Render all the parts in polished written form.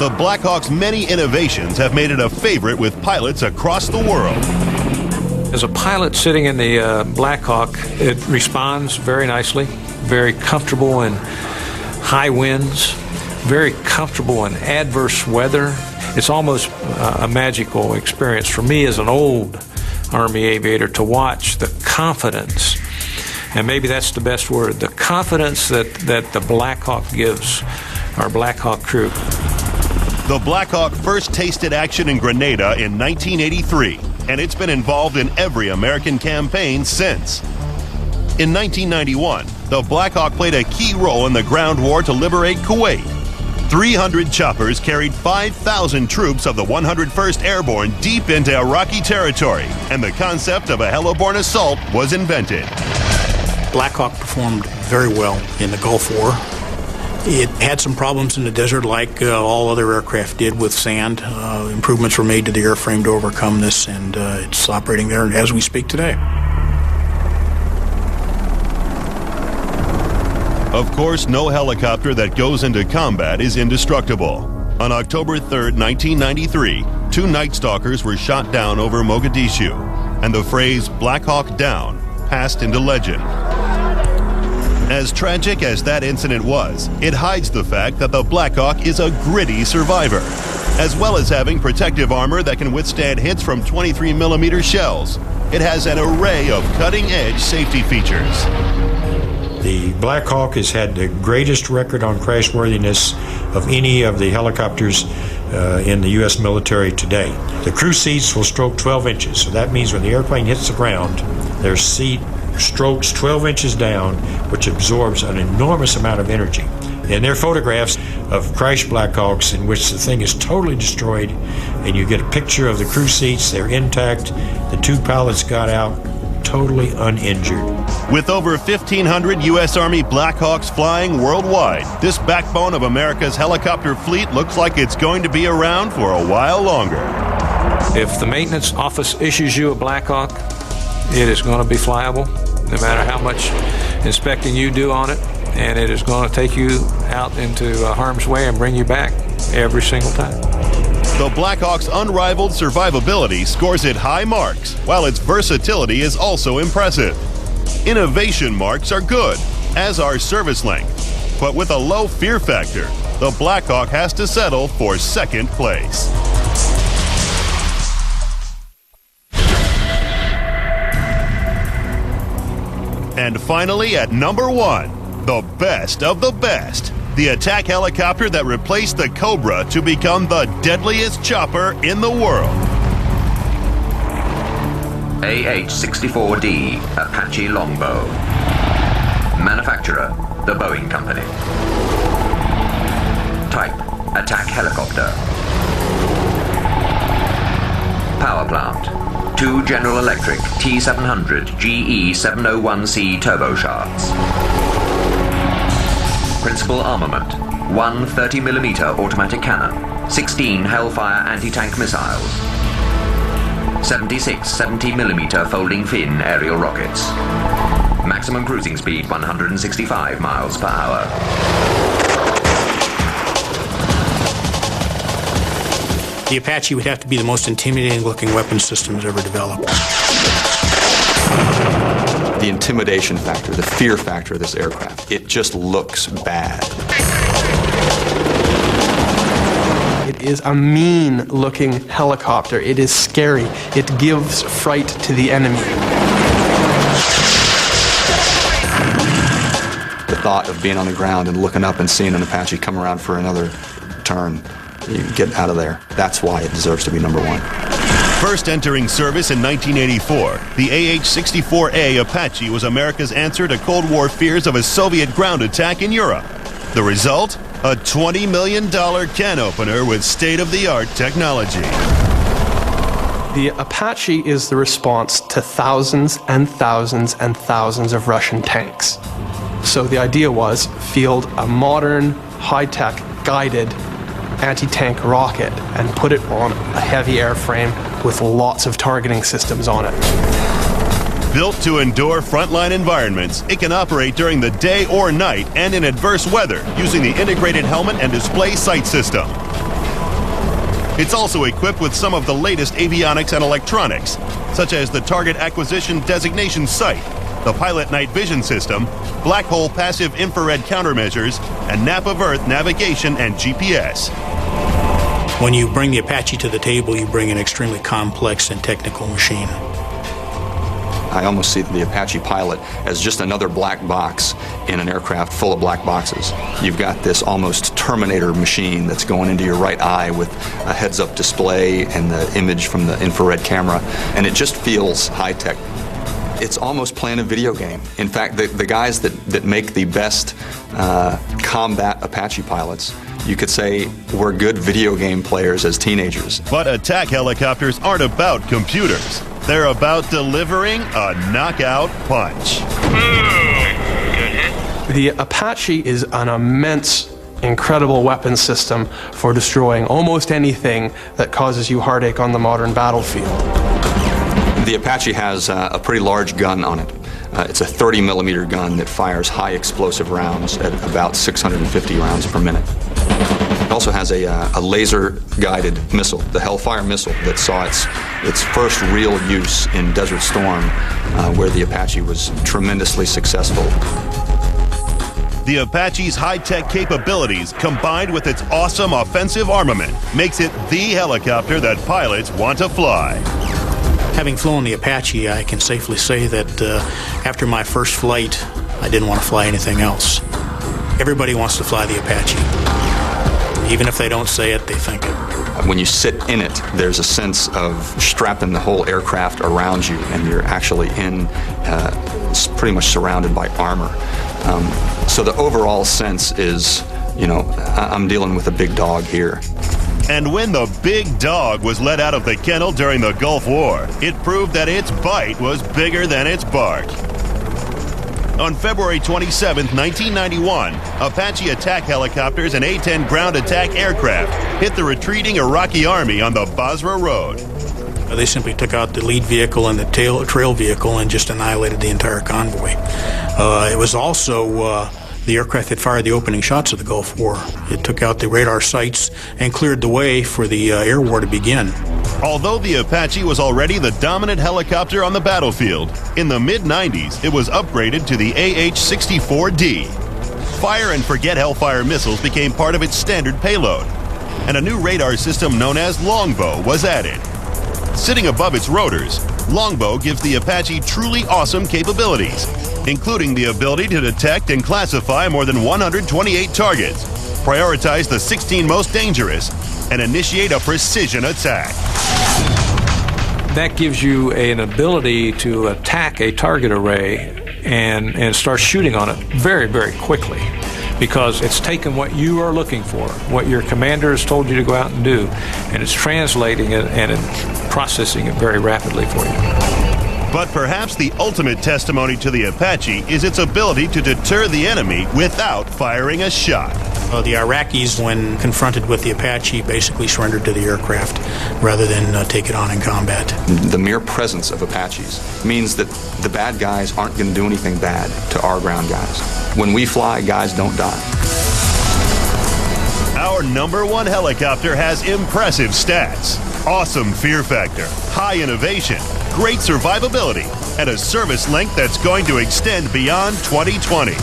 The Black Hawk's many innovations have made it a favorite with pilots across the world. As a pilot sitting in the Black Hawk, it responds very nicely, very comfortable in high winds, very comfortable in adverse weather. It's almost a magical experience for me as an old Army aviator to watch the confidence, and maybe that's the best word, the confidence that the Black Hawk gives our Black Hawk crew. The Black Hawk first tasted action in Grenada in 1983, and it's been involved in every American campaign since. In 1991, the Black Hawk played a key role in the ground war to liberate Kuwait. 300 choppers carried 5,000 troops of the 101st Airborne deep into Iraqi territory, and the concept of a heliborne assault was invented. Black Hawk performed very well in the Gulf War. It had some problems in the desert like all other aircraft did with sand. Improvements were made to the airframe to overcome this, and it's operating there as we speak today. Of course, no helicopter that goes into combat is indestructible. On October 3rd, 1993, 2 Night Stalkers were shot down over Mogadishu, and the phrase "Black Hawk down" passed into legend. As tragic as that incident was, it hides the fact that the Black Hawk is a gritty survivor, as well as having protective armor that can withstand hits from 23mm shells. It has an array of cutting-edge safety features. The Black Hawk has had the greatest record on crashworthiness of any of the helicopters in the U.S. military today. The crew seats will stroke 12 inches, so that means when the airplane hits the ground, their seat strokes 12 inches down, which absorbs an enormous amount of energy. And there are photographs of crashed Black Hawks in which the thing is totally destroyed, and you get a picture of the crew seats, they're intact, the 2 pilots got out totally uninjured. With over 1,500 U.S. Army Black Hawks flying worldwide, this backbone of America's helicopter fleet looks like it's going to be around for a while longer. If the maintenance office issues you a Black Hawk, it is going to be flyable, no matter how much inspecting you do on it, and it is going to take you out into harm's way and bring you back every single time. The Black Hawk's unrivaled survivability scores it high marks, while its versatility is also impressive. Innovation marks are good, as are service length. But with a low fear factor, the Black Hawk has to settle for second place. And finally, at number 1, the best of the best. The attack helicopter that replaced the Cobra to become the deadliest chopper in the world. AH-64D Apache Longbow. Manufacturer, the Boeing Company. Type, attack helicopter. Power plant, 2 General Electric T700 GE701C turbosharks. Principal armament, 1 30mm automatic cannon, 16 Hellfire anti-tank missiles, 76 70mm folding fin aerial rockets. Maximum cruising speed 165 miles per hour. The Apache would have to be the most intimidating looking weapon systems ever developed. The intimidation factor, the fear factor of this aircraft, it just looks bad. It is a mean-looking helicopter. It is scary. It gives fright to the enemy. The thought of being on the ground and looking up and seeing an Apache come around for another turn, you get out of there. That's why it deserves to be number 1. First entering service in 1984, the AH-64A Apache was America's answer to Cold War fears of a Soviet ground attack in Europe. The result? A $20 million can opener with state-of-the-art technology. The Apache is the response to thousands and thousands and thousands of Russian tanks. So the idea was field a modern, high-tech, guided anti-tank rocket and put it on a heavy airframe with lots of targeting systems on it. Built to endure frontline environments, it can operate during the day or night and in adverse weather using the integrated helmet and display sight system. It's also equipped with some of the latest avionics and electronics, such as the Target Acquisition Designation Sight, the Pilot Night Vision System, Black Hole Passive Infrared Countermeasures, and Nap of Earth navigation and GPS. When you bring the Apache to the table, you bring an extremely complex and technical machine. I almost see the Apache Pilot as just another black box in an aircraft full of black boxes. You've got this almost Terminator machine that's going into your right eye with a heads-up display and the image from the infrared camera, and it just feels high-tech. It's almost playing a video game. In fact, the guys that make the best combat Apache pilots, you could say, were good video game players as teenagers. But attack helicopters aren't about computers. They're about delivering a knockout punch. The Apache is an immense, incredible weapon system for destroying almost anything that causes you heartache on the modern battlefield. The Apache has a pretty large gun on it. It's a 30-millimeter gun that fires high explosive rounds at about 650 rounds per minute. It also has a laser-guided missile, the Hellfire missile, that saw its first real use in Desert Storm, where the Apache was tremendously successful. The Apache's high-tech capabilities, combined with its awesome offensive armament, makes it the helicopter that pilots want to fly. Having flown the Apache, I can safely say that after my first flight, I didn't want to fly anything else. Everybody wants to fly the Apache. Even if they don't say it, they think it. When you sit in it, there's a sense of strapping the whole aircraft around you, and you're actually pretty much surrounded by armor. So the overall sense is, I'm dealing with a big dog here. And when the big dog was let out of the kennel during the Gulf War, it proved that its bite was bigger than its bark. On February 27, 1991, Apache attack helicopters and A-10 ground attack aircraft hit the retreating Iraqi army on the Basra Road. They simply took out the lead vehicle and the trail vehicle and just annihilated the entire convoy. It was also the aircraft that fired the opening shots of the Gulf War. It took out the radar sites and cleared the way for the air war to begin. Although the Apache was already the dominant helicopter on the battlefield, in the mid-90s it was upgraded to the AH-64D. Fire and forget Hellfire missiles became part of its standard payload, and a new radar system known as Longbow was added. Sitting above its rotors, Longbow gives the Apache truly awesome capabilities, including the ability to detect and classify more than 128 targets, prioritize the 16 most dangerous, and initiate a precision attack. That gives you an ability to attack a target array and start shooting on it very, very quickly, because it's taken what you are looking for, what your commander has told you to go out and do, and it's translating it and processing it very rapidly for you. But perhaps the ultimate testimony to the Apache is its ability to deter the enemy without firing a shot. The Iraqis, when confronted with the Apache, basically surrendered to the aircraft rather than take it on in combat. The mere presence of Apaches means that the bad guys aren't going to do anything bad to our ground guys. When we fly, guys don't die. Our #1 helicopter has impressive stats, awesome fear factor, high innovation, great survivability, and a service length that's going to extend beyond 2020.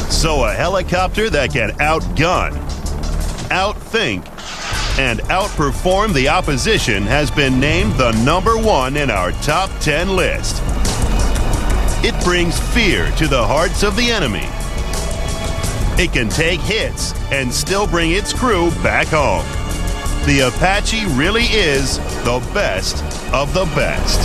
So a helicopter that can outgun, outthink, and outperform the opposition has been named the #1 in our top 10 list. It brings fear to the hearts of the enemy. It can take hits and still bring its crew back home. The Apache really is the best of the best.